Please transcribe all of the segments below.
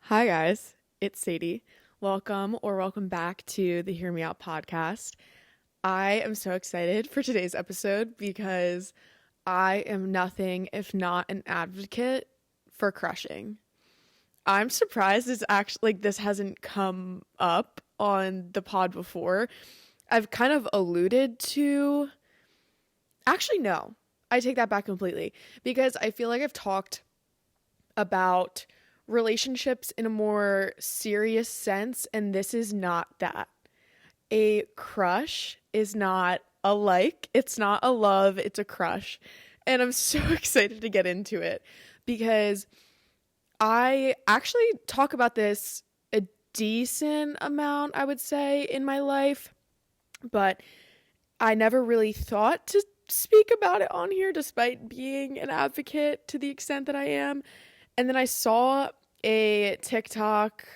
Hi, guys. It's Sadie. Welcome back to the Hear Me Out podcast. I am so excited for today's episode because I am nothing if not an advocate for crushing. I'm surprised this hasn't come up on the pod before. I've kind of alluded to. Actually, no. I take that back completely because I feel like I've talked about relationships in a more serious sense, and this is not that. A crush is not a like, it's not a love, it's a crush. And I'm so excited to get into it because I actually talk about this a decent amount, I would say, in my life, but I never really thought to speak about it on here despite being an advocate to the extent that I am. And then I saw a TikTok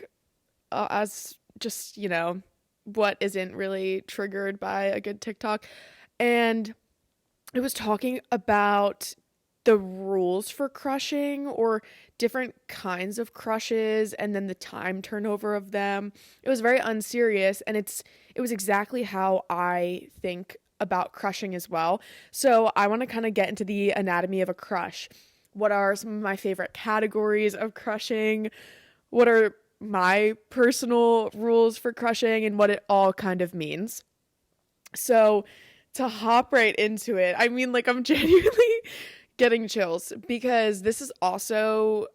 as just, what isn't really triggered by a good TikTok. And it was talking about the rules for crushing or different kinds of crushes and then the time turnover of them. It was very unserious and it was exactly how I think about crushing as well. So I want to kind of get into the anatomy of a crush. What are some of my favorite categories of crushing? What are my personal rules for crushing and what it all kind of means? So, to hop right into it, I mean, like, I'm genuinely getting chills because this is also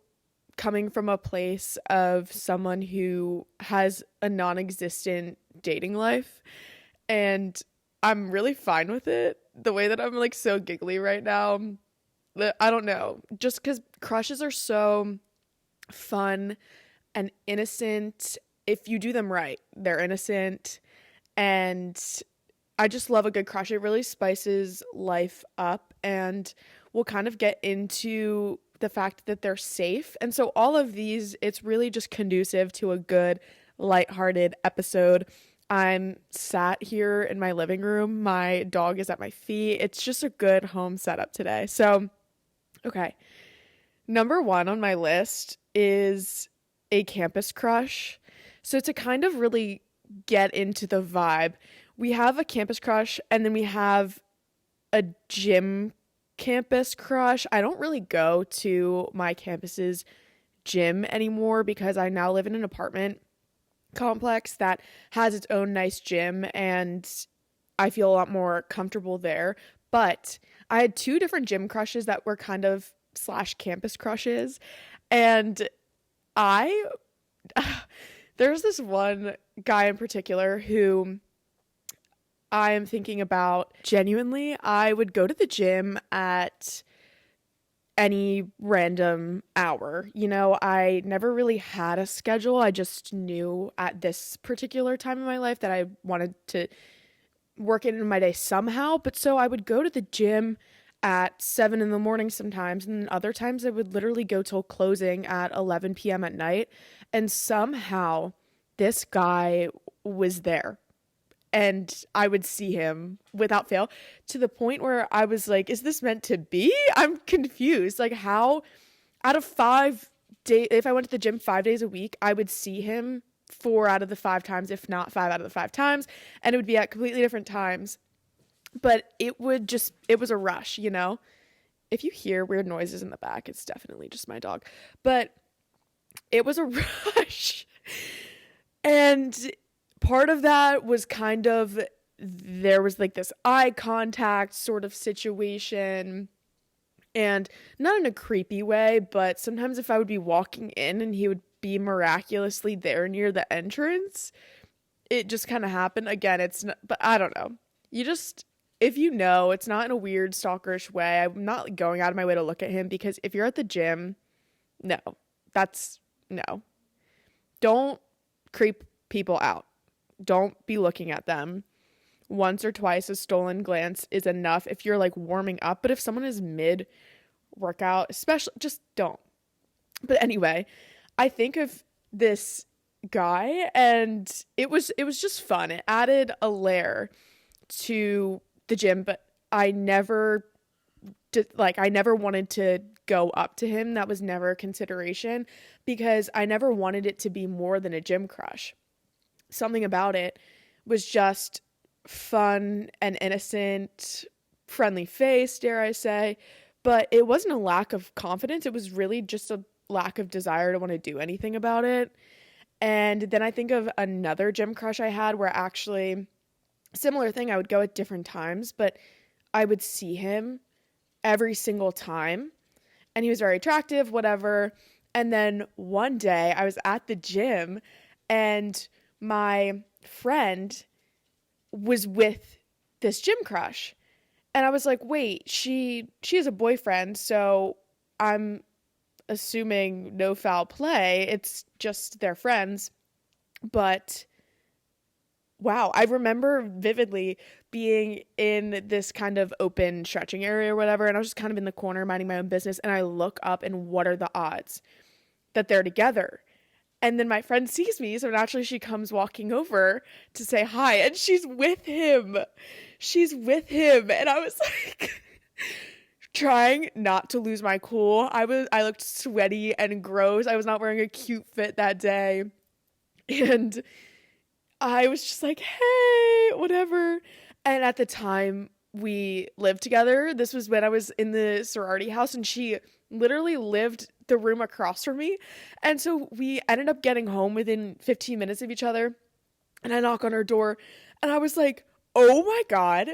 coming from a place of someone who has a non existent dating life. And I'm really fine with it. The way that I'm like so giggly right now, I don't know. Just because crushes are so fun and innocent. If you do them right, they're innocent. And I just love a good crush. It really spices life up. And we'll kind of get into the fact that they're safe. And so, all of these, it's really just conducive to a good, lighthearted episode. I'm sat here in my living room. My dog is at my feet. It's just a good home setup today. So, okay. Number one on my list is a campus crush. So to kind of really get into the vibe, we have a campus crush and then we have a gym campus crush. I don't really go to my campus's gym anymore because I now live in an apartment complex that has its own nice gym and I feel a lot more comfortable there. But I had two different gym crushes that were kind of slash campus crushes. And I, there's this one guy in particular who I am thinking about genuinely. I would go to the gym at any random hour. I never really had a schedule. I just knew at this particular time in my life that I wanted to work it in my day somehow. But so I would go to the gym at 7 in the morning sometimes, and then other times I would literally go till closing at 11 p.m. at night. And somehow this guy was there. And I would see him without fail to the point where I was like, is this meant to be? I'm confused. Like, how out of 5 days, if I went to the gym 5 days a week, I would see him 4 out of the 5 times, if not 5 out of the 5 times. And it would be at completely different times. But it was a rush. If you hear weird noises in the back, it's definitely just my dog. But it was a rush. And part of that was kind of, there was like this eye contact sort of situation. And not in a creepy way, but sometimes if I would be walking in and he would be miraculously there near the entrance, it just kind of happened. Again, it's not, but I don't know. If it's not in a weird stalkerish way. I'm not going out of my way to look at him because if you're at the gym, no, no. Don't creep people out. Don't be looking at them. Once or twice a stolen glance is enough if you're like warming up. But if someone is mid workout, especially, just don't. But anyway, I think of this guy and it was just fun. It added a layer to the gym, but I never like, I never wanted to go up to him. That was never a consideration because I never wanted it to be more than a gym crush. Something about it was just fun and innocent, friendly face, dare I say. But it wasn't a lack of confidence. It was really just a lack of desire to want to do anything about it. And then I think of another gym crush I had where actually, similar thing, I would go at different times, but I would see him every single time. And he was very attractive, whatever. And then one day I was at the gym and my friend was with this gym crush. And I was like, wait, she has a boyfriend, so I'm assuming no foul play. It's just their friends. But wow, I remember vividly being in this kind of open stretching area or whatever, and I was just kind of in the corner minding my own business, and I look up and what are the odds that they're together? And then my friend sees me, so naturally she comes walking over to say hi, and she's with him. She's with him. And I was like trying not to lose my cool. I looked sweaty and gross. I was not wearing a cute fit that day. And I was just like, hey, whatever. And at the time we lived together, this was when I was in the sorority house, and she literally lived the room across from me. And so we ended up getting home within 15 minutes of each other. And I knock on her door and I was like, oh my God,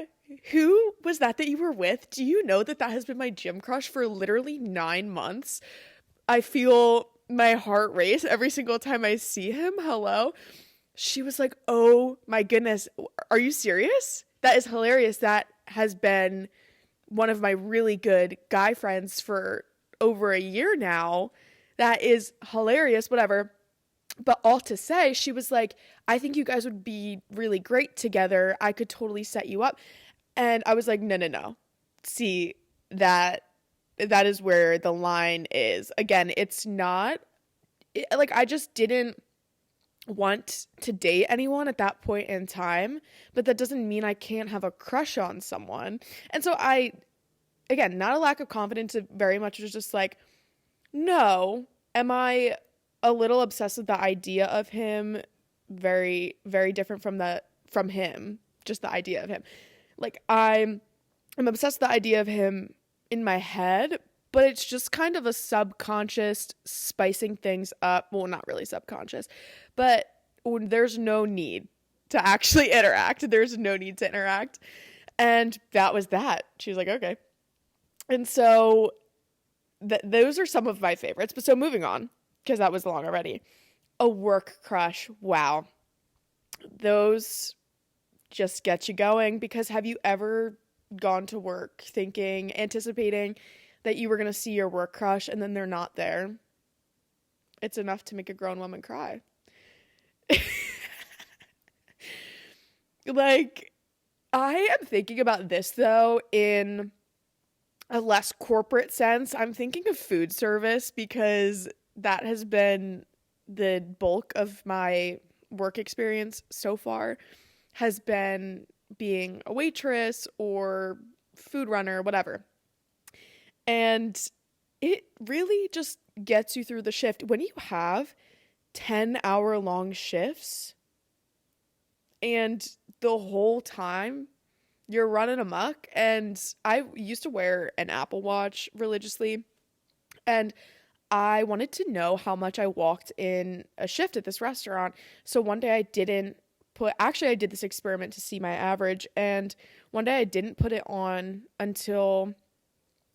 who was that you were with? Do you know that has been my gym crush for literally 9 months? I feel my heart race every single time I see him. Hello. She was like, oh my goodness, are you serious? That is hilarious. That has been one of my really good guy friends for over a year now. That is hilarious, whatever. But all to say, she was like, I think you guys would be really great together. I could totally set you up. And I was like, no. See, that is where the line is. Again, it's not, like, I just didn't want to date anyone at that point in time, but that doesn't mean I can't have a crush on someone. And so again, not a lack of confidence, it very much was just like, no, am I a little obsessed with the idea of him? Very, very different from him, just the idea of him. Like, I'm obsessed with the idea of him in my head, but it's just kind of a subconscious spicing things up. Well, not really subconscious, but there's no need to actually interact. There's no need to interact. And that was that. She was like, okay. And so those are some of my favorites. But so moving on, because that was long already. A work crush. Wow. Those just get you going, because have you ever gone to work anticipating that you were going to see your work crush and then they're not there? It's enough to make a grown woman cry. Like, I am thinking about this though in a less corporate sense. I'm thinking of food service, because that has been the bulk of my work experience so far, has been being a waitress or food runner, whatever. And it really just gets you through the shift. When you have 10-hour-long shifts and the whole time you're running amok. And I used to wear an Apple Watch religiously, and I wanted to know how much I walked in a shift at this restaurant. So one day I did this experiment to see my average, and one day I didn't put it on until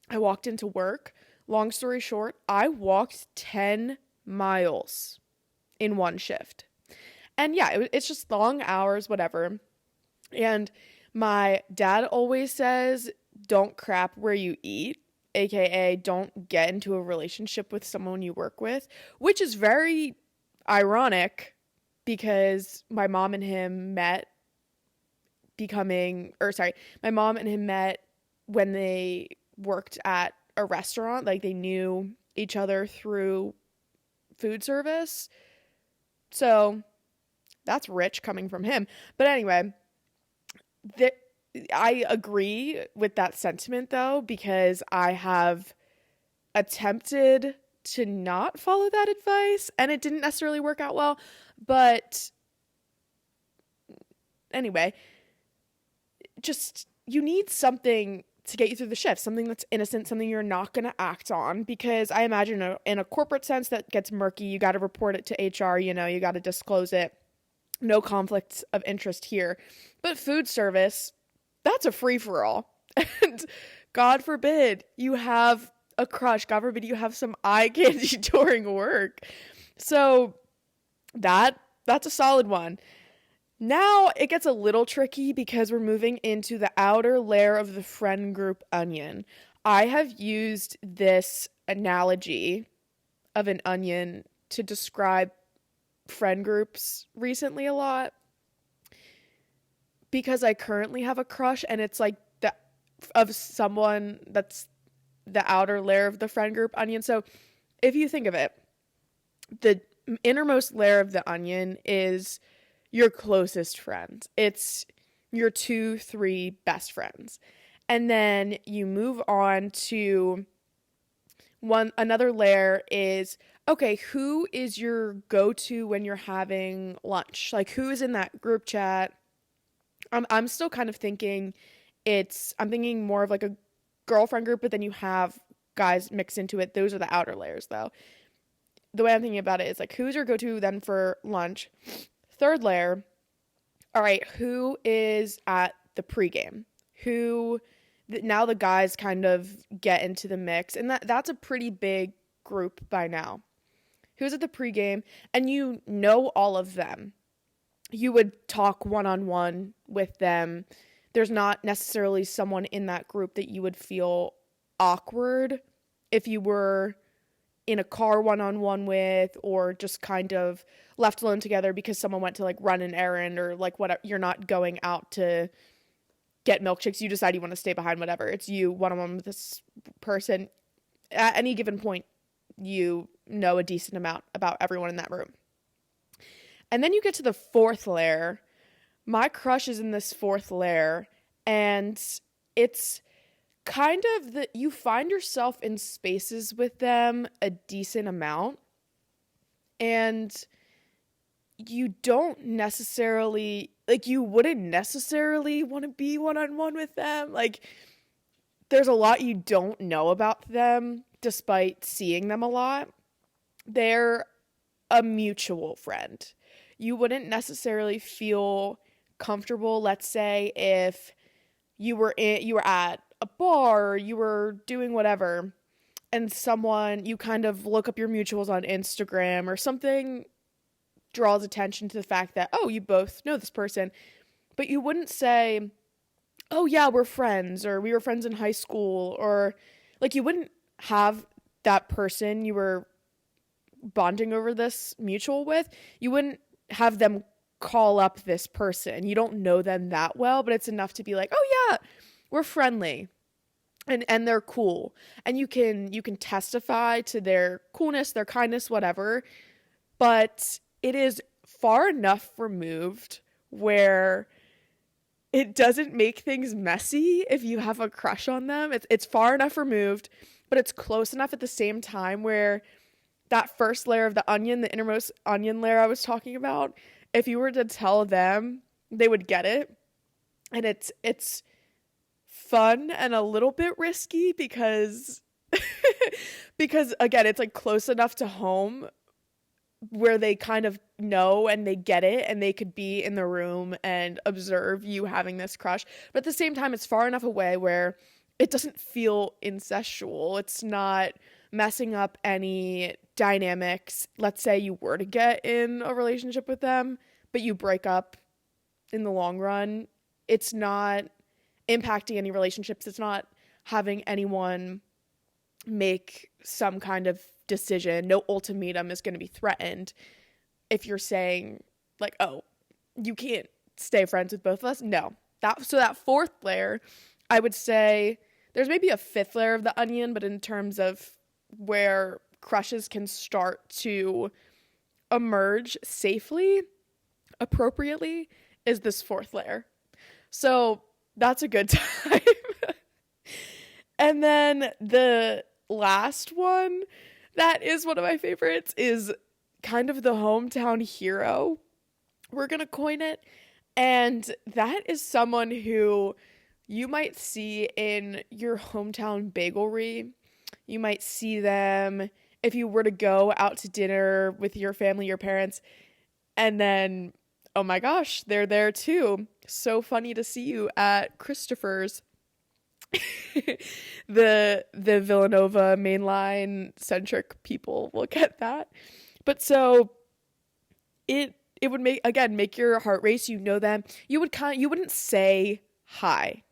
I walked into work. Long story short, I walked 10 miles in one shift. And yeah, it's just long hours, whatever. And my dad always says, don't crap where you eat, aka don't get into a relationship with someone you work with, which is very ironic because my mom and him met when they worked at a restaurant. Like, they knew each other through food service. So that's rich coming from him. But anyway, I agree with that sentiment though, because I have attempted to not follow that advice and it didn't necessarily work out well. But anyway, just you need something to get you through the shift, something that's innocent, something you're not going to act on, because I imagine in a corporate sense that gets murky. You got to report it to HR, you got to disclose it. No conflicts of interest here. But food service, that's a free-for-all. And God forbid you have a crush. God forbid you have some eye candy during work. So that's a solid one. Now it gets a little tricky because we're moving into the outer layer of the friend group onion. I have used this analogy of an onion to describe friend groups recently a lot, because I currently have a crush and it's like of someone that's the outer layer of the friend group onion. So if you think of it, the innermost layer of the onion is your closest friends. It's your 2-3 best friends. And then you move on to another layer is, okay, who is your go-to when you're having lunch? Like, who is in that group chat? I'm still kind of thinking I'm thinking more of like a girlfriend group, but then you have guys mixed into it. Those are the outer layers though. The way I'm thinking about it is like, who's your go-to then for lunch? Third layer, all right, who is at the pregame? Now the guys kind of get into the mix, and that's a pretty big group by now. Who's at the pregame, and you know all of them. You would talk one-on-one with them. There's not necessarily someone in that group that you would feel awkward if you were in a car one-on-one with, or just kind of left alone together because someone went to like run an errand, or like whatever. You're not going out to get milkshakes. You decide you want to stay behind, whatever. It's you one-on-one with this person. At any given point, you know a decent amount about everyone in that room. And then you get to the fourth layer. My crush is in this fourth layer, and it's kind of that you find yourself in spaces with them a decent amount, and you don't necessarily, like, you wouldn't necessarily want to be one-on-one with them. Like, there's a lot you don't know about them despite seeing them a lot. They're a mutual friend. You wouldn't necessarily feel comfortable, let's say, if you were at a bar, or you were doing whatever, and you kind of look up your mutuals on Instagram or something draws attention to the fact that, oh, you both know this person, but you wouldn't say, oh yeah, we're friends, or we were friends in high school, or like, you wouldn't have that person you were bonding over this mutual with, you wouldn't have them call up this person. You don't know them that well, but it's enough to be like, oh yeah, we're friendly, and they're cool, and you can testify to their coolness, their kindness, whatever. But it is far enough removed where it doesn't make things messy if you have a crush on them. It's far enough removed, but it's close enough at the same time where that first layer of the onion, the innermost onion layer I was talking about, if you were to tell them, they would get it. And it's fun and a little bit risky because because again, it's like close enough to home where they kind of know and they get it, and they could be in the room and observe you having this crush. But at the same time, it's far enough away where it doesn't feel incestual. It's not messing up any dynamics. Let's say you were to get in a relationship with them, but you break up in the long run. It's not impacting any relationships. It's not having anyone make some kind of decision. No ultimatum is going to be threatened if you're saying like, oh, you can't stay friends with both of us. No. That fourth layer, I would say there's maybe a fifth layer of the onion, but in terms of where crushes can start to emerge safely, appropriately, is this fourth layer. So That's a good time. And then the last one that is one of my favorites is kind of the hometown hero. We're going to coin it. And that is someone who you might see in your hometown bagelry. You might see them if you were to go out to dinner with your family, your parents, and then, oh my gosh, they're there too. So funny to see you at Christopher's. The Villanova mainline centric people will get that. But so it would make your heart race. You know them. You wouldn't say hi,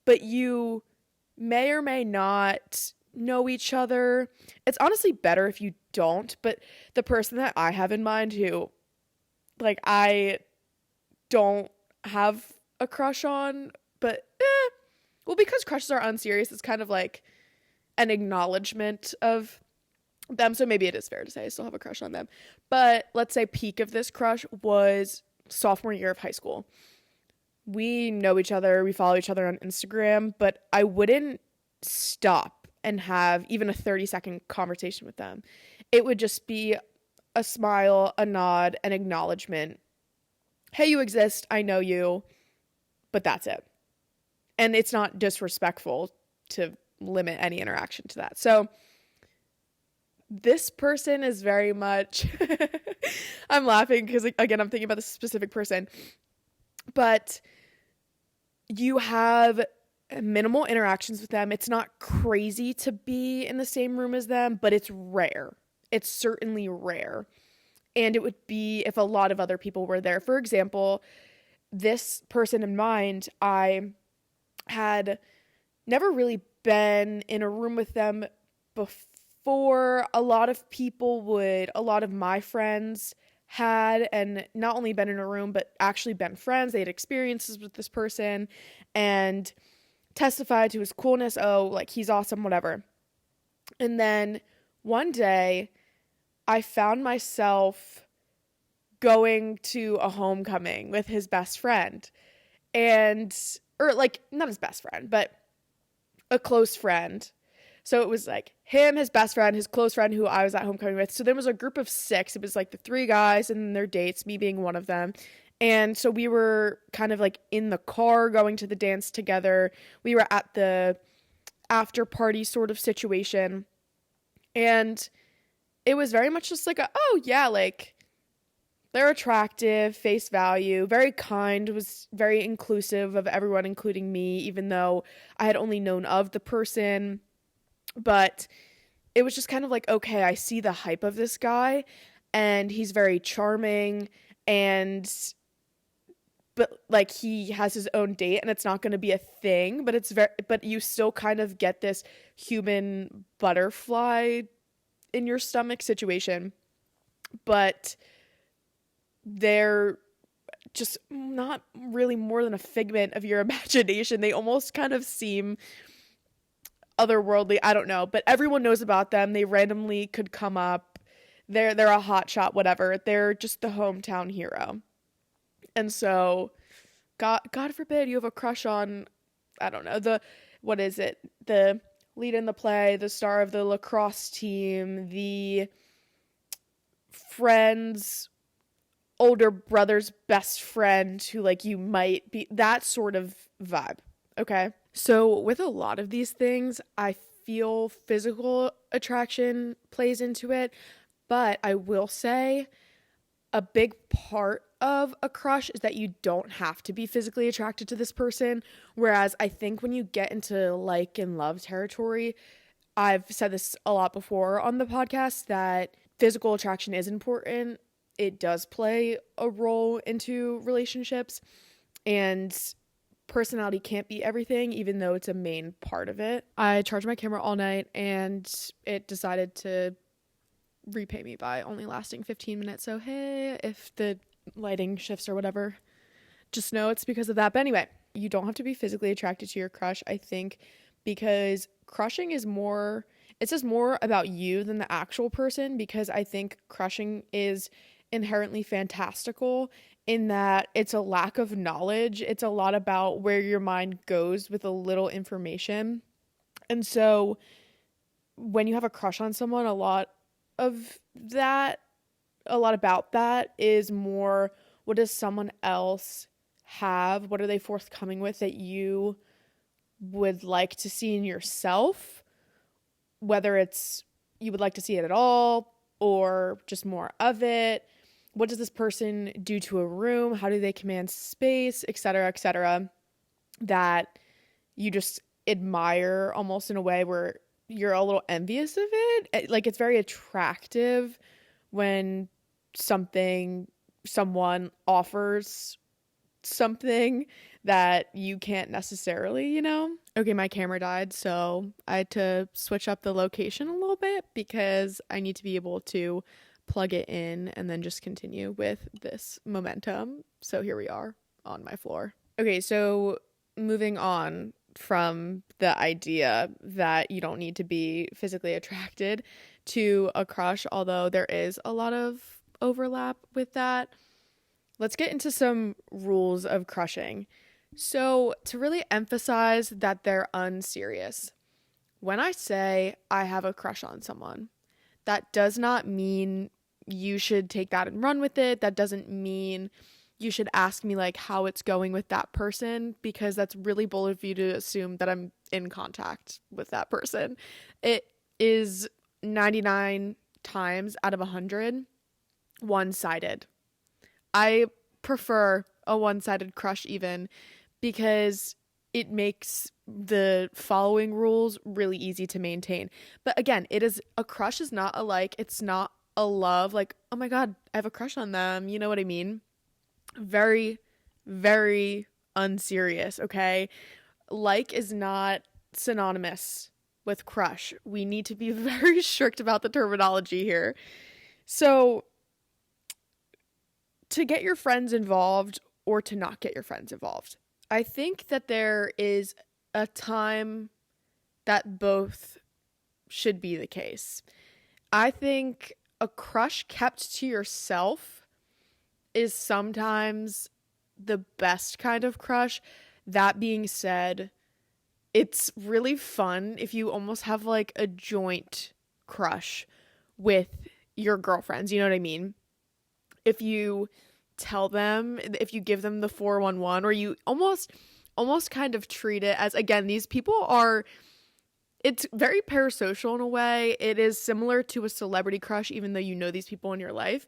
but you may or may not know each other. It's honestly better if you don't, but the person that I have in mind who, like, I don't have a crush on, but well, because crushes are unserious, it's kind of like an acknowledgement of them, so maybe it is fair to say I still have a crush on them. But let's say peak of this crush was sophomore year of high school. We know each other, we follow each other on Instagram, but I wouldn't stop and have even a 30-second conversation with them. It would just be a smile, a nod, an acknowledgement. Hey, you exist, I know you, but that's it. And it's not disrespectful to limit any interaction to that. So this person is very much, I'm laughing because, again, I'm thinking about this specific person, but you have minimal interactions with them. It's not crazy to be in the same room as them, but it's rare. It's certainly rare. And it would be if a lot of other people were there. For example, this person in mind, I had never really been in a room with them before. A lot of my friends had, and not only been in a room, but actually been friends. They had experiences with this person and testified to his coolness. Oh, like, he's awesome, whatever. And then one day I found myself going to a homecoming with his best friend, or like, not his best friend, but a close friend. So it was like him, his best friend, his close friend who I was at homecoming with. So there was a group of 6. It was like the 3 guys and their dates, me being one of them. And so we were kind of like in the car going to the dance together. We were at the after party sort of situation. And it was very much just like oh yeah, like, they're attractive, face value, very kind, was very inclusive of everyone, including me, even though I had only known of the person. But it was just kind of like, okay, I see the hype of this guy, and he's very charming, but like, he has his own date, and it's not going to be a thing, but you still kind of get this human butterfly in your stomach situation. But they're just not really more than a figment of your imagination. They almost kind of seem otherworldly. I don't know, but everyone knows about them. They randomly could come up. They're a hot shot, whatever. They're just the hometown hero. And so, God forbid you have a crush on, I don't know, the lead in the play, the star of the lacrosse team, the friend's older brother's best friend who, like, you might be, that sort of vibe. Okay. So with a lot of these things, I feel physical attraction plays into it, but I will say a big part of a crush is that you don't have to be physically attracted to this person. Whereas I think when you get into like and love territory, I've said this a lot before on the podcast, that physical attraction is important. It does play a role into relationships, and personality can't be everything, even though it's a main part of it. I charged my camera all night, and it decided to repay me by only lasting 15 minutes. So hey, if the lighting shifts or whatever, just know it's because of that. But anyway, you don't have to be physically attracted to your crush, I think, because crushing is more, it says more about you than the actual person, because I think crushing is inherently fantastical in that it's a lack of knowledge. It's a lot about where your mind goes with a little information. And so when you have a crush on someone, of that, a lot about that is more, what does someone else have? What are they forthcoming with that you would like to see in yourself? Whether it's you would like to see it at all or just more of it. What does this person do to a room? How do they command space, et cetera, that you just admire almost in a way where you're a little envious of it. Like, it's very attractive when someone offers something that you can't necessarily. Okay, my camera died, so I had to switch up the location a little bit because I need to be able to plug it in and then just continue with this momentum. So here we are on my floor. Okay, so moving on from the idea that you don't need to be physically attracted to a crush, although there is a lot of overlap with that. Let's get into some rules of crushing. So, to really emphasize that they're unserious, when I say I have a crush on someone, that does not mean you should take that and run with it. That doesn't mean you should ask me like how it's going with that person, because that's really bold of you to assume that I'm in contact with that person. It is 99 times out of 100 one-sided. I prefer a one-sided crush even, because it makes the following rules really easy to maintain. But again, a crush is not a like, it's not a love, like, oh my God, I have a crush on them. You know what I mean? Very, very unserious, okay? Like is not synonymous with crush. We need to be very strict about the terminology here. So, to get your friends involved or to not get your friends involved, I think that there is a time that both should be the case. I think a crush kept to yourself is sometimes the best kind of crush. That being said, it's really fun if you almost have like a joint crush with your girlfriends. You know what I mean? If you tell them, if you give them the 411, or you almost kind of treat it as, again, these people are, it's very parasocial in a way. It is similar to a celebrity crush, even though you know these people in your life.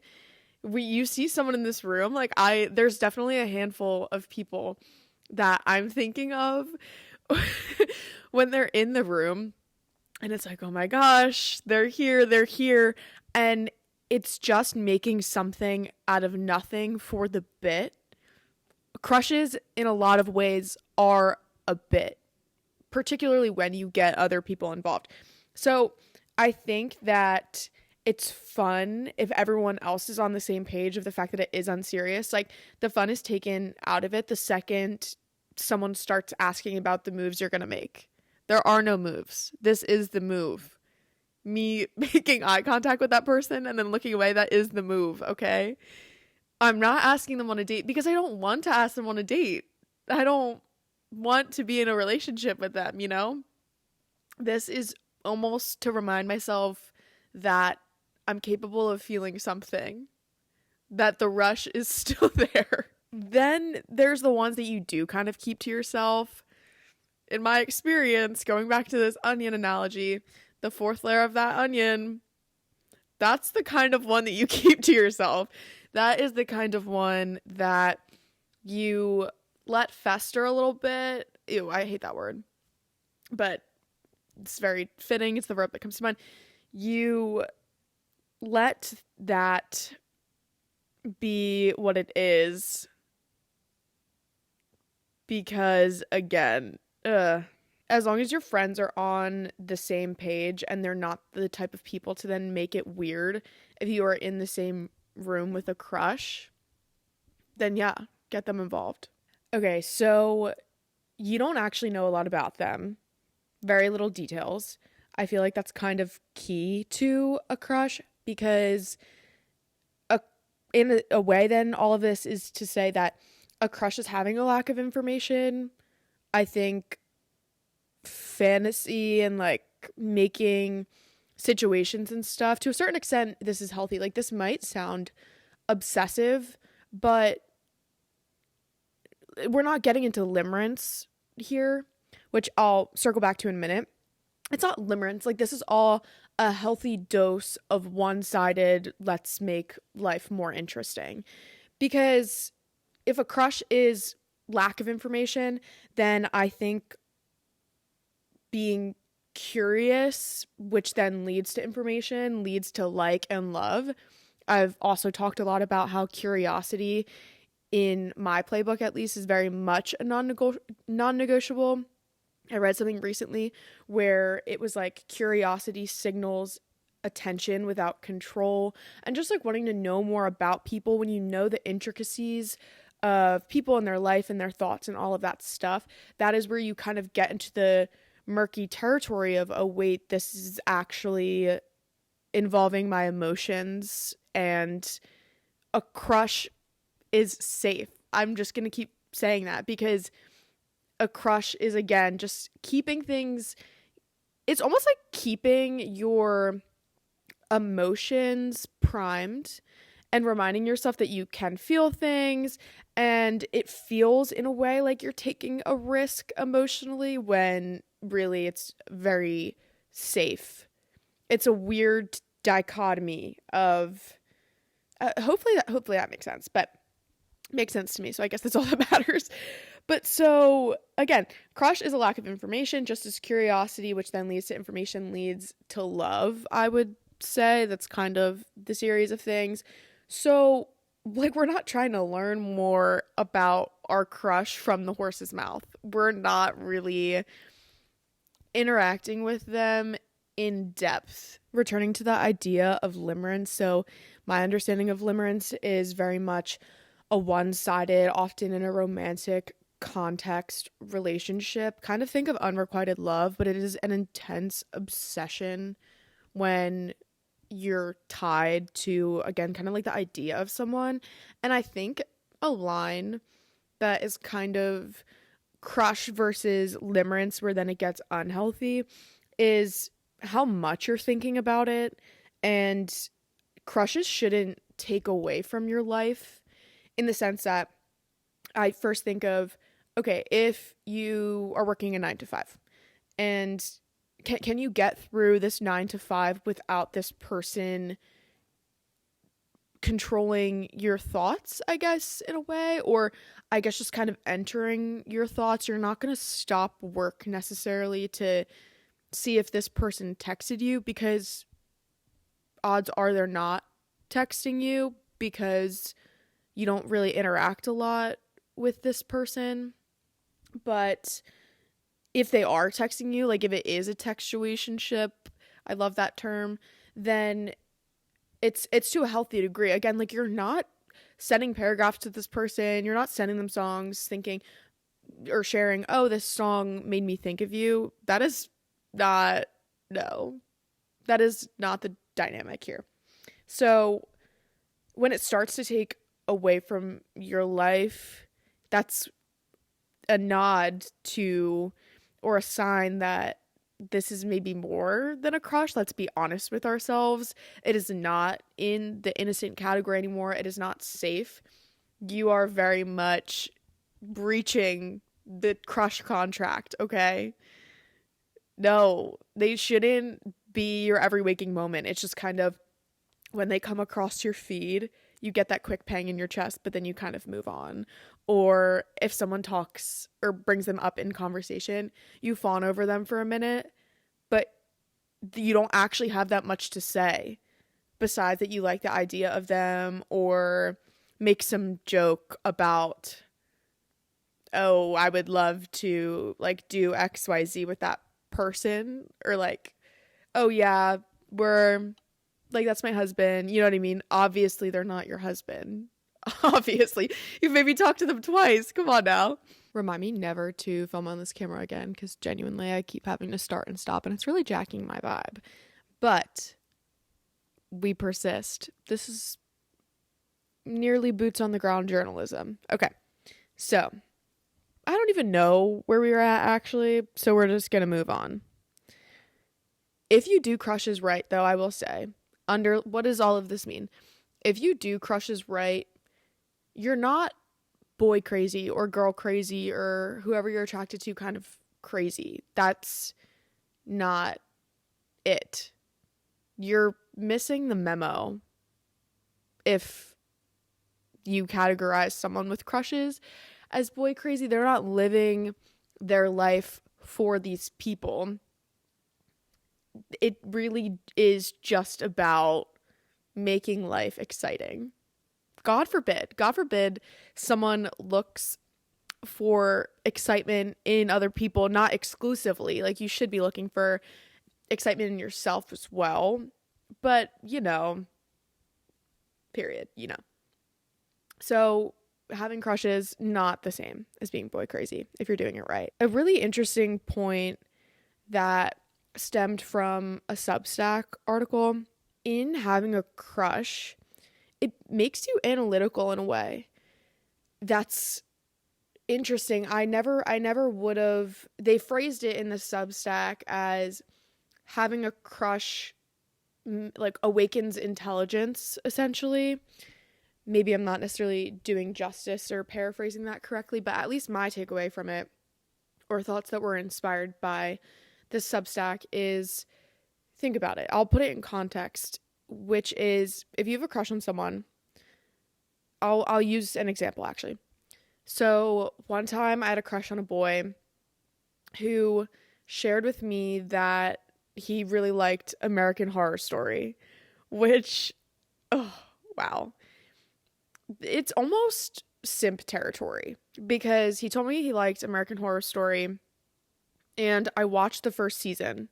You see someone in this room, like there's definitely a handful of people that I'm thinking of when they're in the room, and it's like, oh my gosh, they're here, and it's just making something out of nothing for the bit. Crushes, in a lot of ways, are a bit, particularly when you get other people involved. So I think that it's fun if everyone else is on the same page of the fact that it is unserious. Like, the fun is taken out of it the second someone starts asking about the moves you're going to make. There are no moves. This is the move. Me making eye contact with that person and then looking away, that is the move, okay? I'm not asking them on a date because I don't want to ask them on a date. I don't want to be in a relationship with them, you know? This is almost to remind myself that I'm capable of feeling something, that the rush is still there. Then there's the ones that you do kind of keep to yourself. In my experience, going back to this onion analogy, the fourth layer of that onion, that's the kind of one that you keep to yourself. That is the kind of one that you let fester a little bit. Ew, I hate that word. But it's very fitting. It's the verb that comes to mind. You let that be what it is. Because, again, as long as your friends are on the same page and they're not the type of people to then make it weird if you are in the same room with a crush, then yeah, get them involved. Okay, so you don't actually know a lot about them. Very little details. I feel like that's kind of key to a crush, because in a way, then all of this is to say that a crush is having a lack of information. I think fantasy and like making situations and stuff, to a certain extent, this is healthy. Like, this might sound obsessive, but we're not getting into limerence here, which I'll circle back to in a minute. It's not limerence. Like, this is all a healthy dose of one-sided, let's make life more interesting. Because if a crush is lack of information, then I think being curious, which then leads to information, leads to like and love. I've also talked a lot about how curiosity, in my playbook at least, is very much a non-negotiable. I read something recently where it was like curiosity signals attention without control, and just like wanting to know more about people. When you know the intricacies of people and their life and their thoughts and all of that stuff, that is where you kind of get into the murky territory of, oh wait, this is actually involving my emotions, and a crush is safe. I'm just going to keep saying that, because a crush is, again, just keeping things, it's almost like keeping your emotions primed and reminding yourself that you can feel things, and it feels in a way like you're taking a risk emotionally when really it's very safe. It's a weird dichotomy of hopefully that makes sense, but makes sense to me, so I guess that's all that matters. But so again, crush is a lack of information, just as curiosity, which then leads to information, leads to love. I would say that's kind of the series of things. So like, we're not trying to learn more about our crush from the horse's mouth. We're not really interacting with them in depth. Returning to the idea of limerence, so my understanding of limerence is very much a one-sided, often in a romantic context, relationship. Kind of think of unrequited love, but it is an intense obsession when you're tied to, again, kind of like the idea of someone. And I think a line that is kind of crush versus limerence, where then it gets unhealthy, is how much you're thinking about it. And crushes shouldn't take away from your life, in the sense that I first think of, okay, if you are working a 9 to 5, and can you get through this 9 to 5 without this person controlling your thoughts, I guess, in a way, or I guess just kind of entering your thoughts? You're not going to stop work necessarily to see if this person texted you, because odds are they're not texting you, because you don't really interact a lot with this person. But if they are texting you, like if it is a textuationship, I love that term, then it's to a healthy degree. Again, like, you're not sending paragraphs to this person, you're not sending them songs thinking or sharing, oh, this song made me think of you. That is not the dynamic here. So when it starts to take away from your life, that's a nod to, or a sign that this is maybe more than a crush. Let's be honest with ourselves. It is not in the innocent category anymore. It is not safe. You are very much breaching the crush contract, okay? No, they shouldn't be your every waking moment. It's just kind of when they come across your feed, you get that quick pang in your chest, but then you kind of move on. Or if someone talks or brings them up in conversation, you fawn over them for a minute, but you don't actually have that much to say besides that you like the idea of them, or make some joke about, oh, I would love to like do XYZ with that person, or like, oh yeah, we're like, that's my husband, you know what I mean? Obviously they're not your husband. Obviously, you've maybe talked to them twice. Come on now. Remind me never to film on this camera again, because genuinely I keep having to start and stop, and it's really jacking my vibe. But we persist. This is nearly boots on the ground journalism. Okay, so I don't even know where we were at actually, so we're just gonna move on. If you do crushes right, though, I will say, under what does all of this mean? If you do crushes right, you're not boy crazy or girl crazy or whoever you're attracted to kind of crazy. That's not it. You're missing the memo if you categorize someone with crushes as boy crazy. They're not living their life for these people. It really is just about making life exciting. God forbid someone looks for excitement in other people, not exclusively. Like, you should be looking for excitement in yourself as well. But, period, So having crushes, not the same as being boy crazy if you're doing it right. A really interesting point that stemmed from a Substack article, in having a crush, it makes you analytical in a way. That's interesting. I never would have, they phrased it in the Substack as having a crush like awakens intelligence, essentially. Maybe I'm not necessarily doing justice or paraphrasing that correctly, but at least my takeaway from it, or thoughts that were inspired by this Substack, is, think about it. I'll put it in context, which is, if you have a crush on someone, I'll use an example actually. So one time I had a crush on a boy who shared with me that he really liked American Horror Story, which, oh, wow. It's almost simp territory, because he told me he liked American Horror Story, and I watched the first season,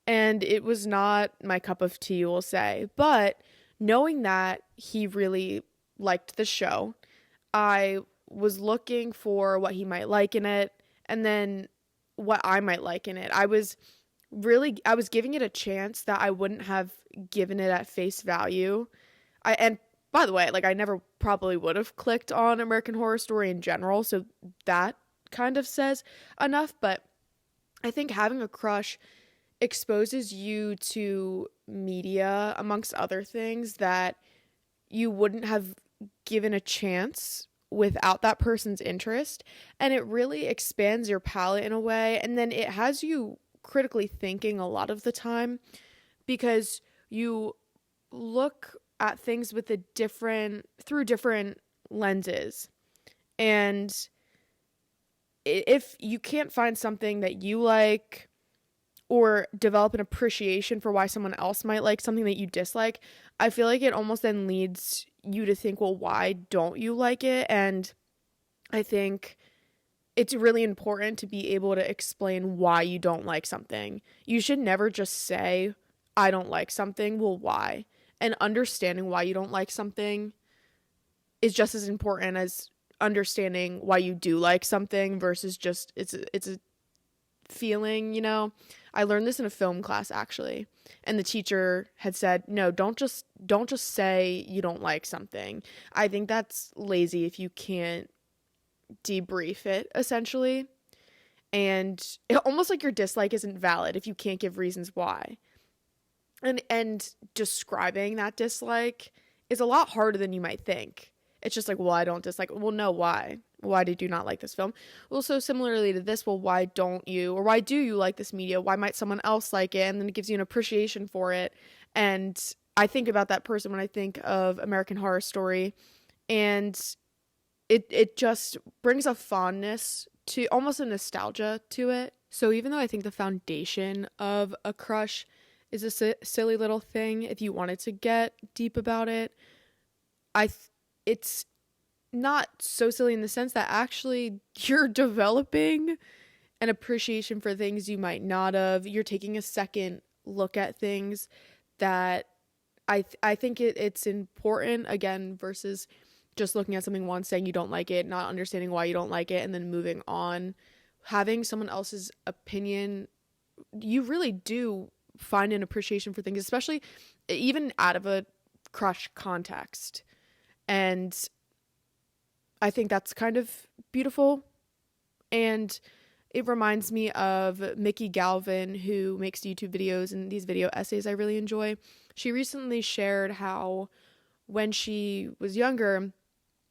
and it was not my cup of tea, we'll say. But knowing that he really liked the show, I was looking for what he might like in it, and then what I might like in it. I was giving it a chance that I wouldn't have given it at face value. And by the way, like, I never probably would have clicked on American Horror Story in general, so that kind of says enough. But I think having a crush exposes you to media, amongst other things, that you wouldn't have given a chance without that person's interest. And it really expands your palette in a way. And then it has you critically thinking a lot of the time, because you look at things with through different lenses. And if you can't find something that you like, or develop an appreciation for why someone else might like something that you dislike, I feel like it almost then leads you to think, well, why don't you like it? And I think it's really important to be able to explain why you don't like something. You should never just say, I don't like something. Well, why? And understanding why you don't like something is just as important as understanding why you do like something, versus just it's a feeling, I learned this in a film class actually, and the teacher had said, no, don't just say you don't like something. I think that's lazy if you can't debrief it, essentially. And it, almost like your dislike isn't valid if you can't give reasons why. And describing that dislike is a lot harder than you might think. It's just like, well, I don't dislike. Well, no, why? Why did you not like this film? Well, so similarly to this, well, why don't you, or why do you like this media? Why might someone else like it? And then it gives you an appreciation for it. And I think about that person when I think of American Horror Story, and it just brings a fondness to, almost a nostalgia to it. So even though I think the foundation of a crush is a silly little thing, if you wanted to get deep about it, it's not so silly in the sense that actually you're developing an appreciation for things you might not have. You're taking a second look at things that I think it's important, again, versus just looking at something once, saying you don't like it, not understanding why you don't like it, and then moving on. Having someone else's opinion, you really do find an appreciation for things, especially even out of a crush context. And I think that's kind of beautiful. And it reminds me of Mickey Galvin, who makes YouTube videos and these video essays I really enjoy. She recently shared how when she was younger,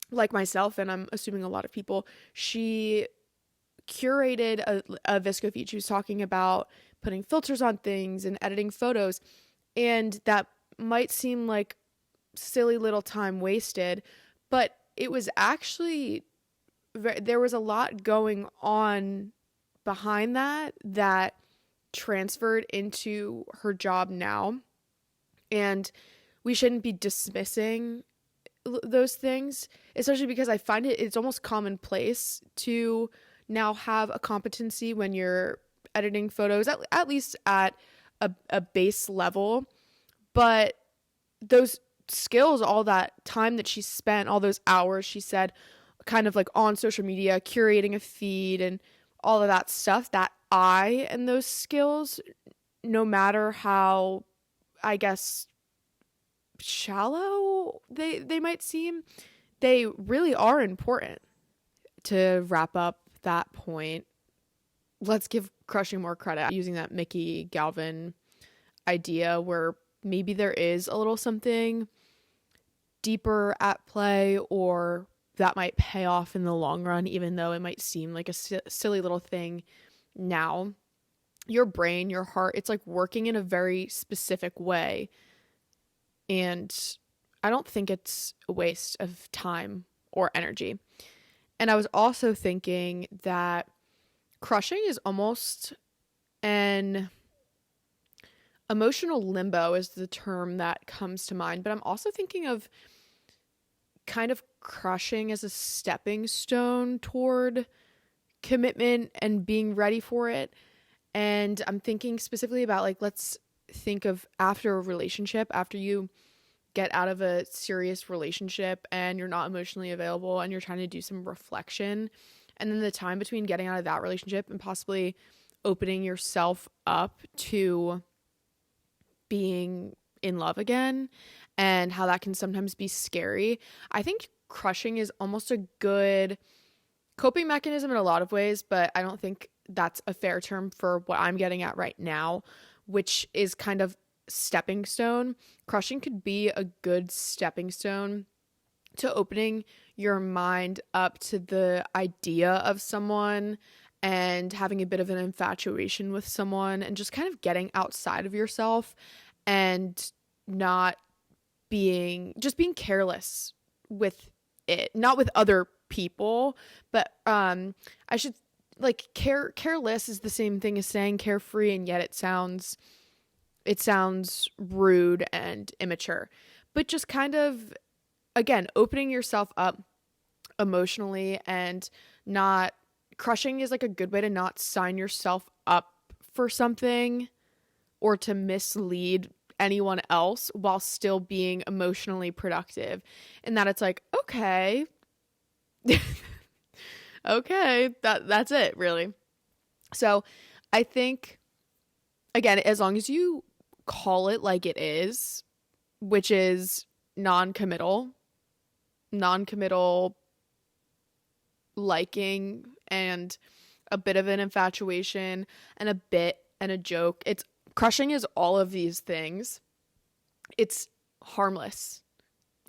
like myself, and I'm assuming a lot of people, she curated a VSCO feed. She was talking about putting filters on things and editing photos, and that might seem like silly little time wasted, but it was actually, there was a lot going on behind that transferred into her job now, and we shouldn't be dismissing those things, especially because I find it's almost commonplace to now have a competency when you're editing photos, at least at a base level. But those skills, all that time that she spent, all those hours she said kind of like on social media, curating a feed and all of that stuff, that eye and those skills, no matter how, I guess, shallow they might seem, they really are important. To wrap up that point, let's give crushing more credit, using that Mickey Galvin idea where maybe there is a little something deeper at play, or that might pay off in the long run, even though it might seem like a silly little thing now. Your brain, your heart, it's like working in a very specific way. And I don't think it's a waste of time or energy. And I was also thinking that crushing is almost an emotional limbo is the term that comes to mind. But I'm also thinking of kind of crushing as a stepping stone toward commitment and being ready for it. And I'm thinking specifically about, like, let's think of after a relationship, after you get out of a serious relationship and you're not emotionally available and you're trying to do some reflection, and then the time between getting out of that relationship and possibly opening yourself up to being in love again, and how that can sometimes be scary. I think crushing is almost a good coping mechanism in a lot of ways, but I don't think that's a fair term for what I'm getting at right now, which is kind of stepping stone. Crushing could be a good stepping stone to opening your mind up to the idea of someone and having a bit of an infatuation with someone, and just kind of getting outside of yourself and not being careless with it, not with other people, but I should, like, careless is the same thing as saying carefree, and yet it sounds rude and immature. But just kind of, again, opening yourself up emotionally, and not crushing is like a good way to not sign yourself up for something or to mislead anyone else while still being emotionally productive. And that it's like, okay, okay, that's it, really. So I think, again, as long as you call it like it is, which is non-committal liking and a bit of an infatuation and a bit and a joke. It's crushing is all of these things. It's harmless.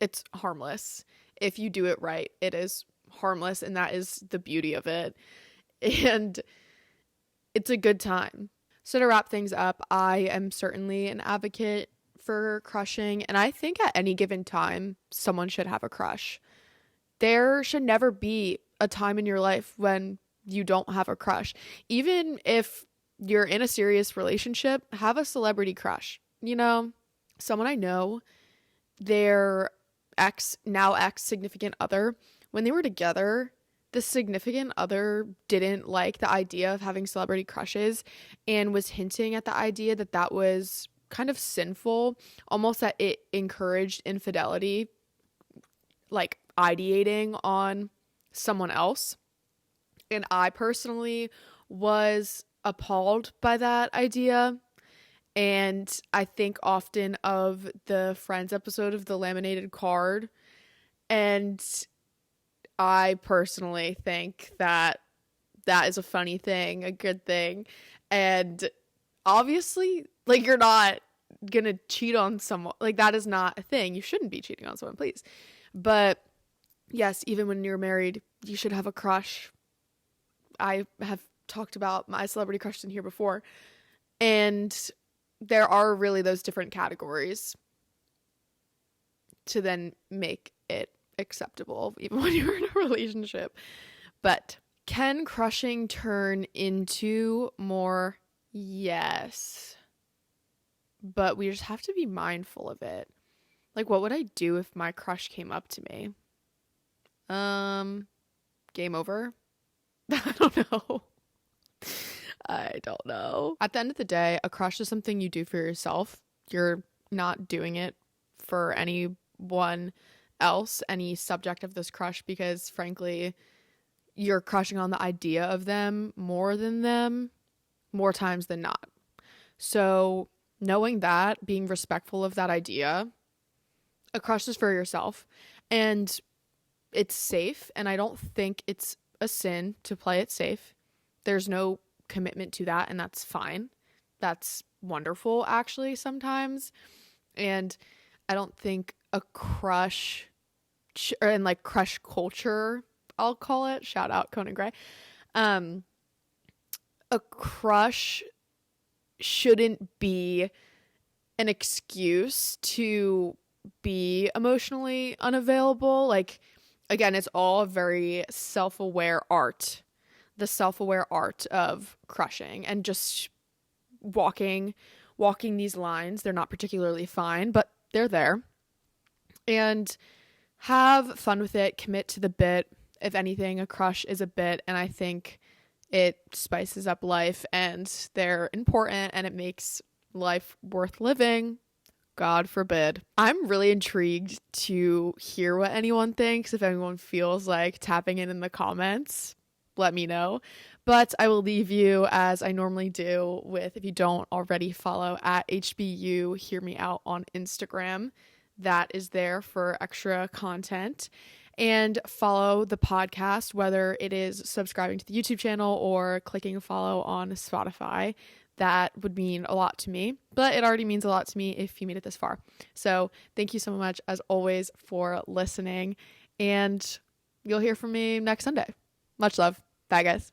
It's harmless. If you do it right, it is harmless, and that is the beauty of it. And it's a good time. So to wrap things up, I am certainly an advocate for crushing, and I think at any given time, someone should have a crush. There should never be a time in your life when you don't have a crush. Even if you're in a serious relationship, have a celebrity crush. You know, someone I know, their now ex significant other, when they were together, the significant other didn't like the idea of having celebrity crushes and was hinting at the idea that that was kind of sinful, almost that it encouraged infidelity, like ideating on someone else. And I personally was appalled by that idea. And I think often of the Friends episode of the laminated card. And I personally think that that is a funny thing, a good thing. And obviously, like, you're not gonna cheat on someone. Like, that is not a thing. You shouldn't be cheating on someone, please. But yes, even when you're married, you should have a crush. I have talked about my celebrity crush in here before. And there are really those different categories to then make it acceptable, even when you're in a relationship. But can crushing turn into more? Yes. But we just have to be mindful of it. Like, what would I do if my crush came up to me? Game over? I don't know. I don't know. At the end of the day, a crush is something you do for yourself. You're not doing it for anyone else, any subject of this crush, because frankly, you're crushing on the idea of them more than them, more times than not. So knowing that, being respectful of that idea, a crush is for yourself, and it's safe, and I don't think it's a sin to play it safe. There's no commitment to that, and that's fine. That's wonderful, actually, sometimes. And I don't think a crush and like crush culture, I'll call it, shout out Conan Gray, a crush shouldn't be an excuse to be emotionally unavailable. Like, again, it's all a very self-aware art. The self-aware art of crushing and just walking these lines. They're not particularly fine, but they're there. And have fun with it. Commit to the bit. If anything, a crush is a bit, and I think it spices up life, and they're important, and it makes life worth living. God forbid. I'm really intrigued to hear what anyone thinks. If anyone feels like tapping in the comments, let me know. But I will leave you, as I normally do, with, if you don't already follow, at HBU Hear Me Out on Instagram. That is there for extra content. And follow the podcast, whether it is subscribing to the YouTube channel or clicking follow on Spotify. That would mean a lot to me, but it already means a lot to me if you made it this far. So thank you so much, as always, for listening, and you'll hear from me next Sunday. Much love. Bye, guys.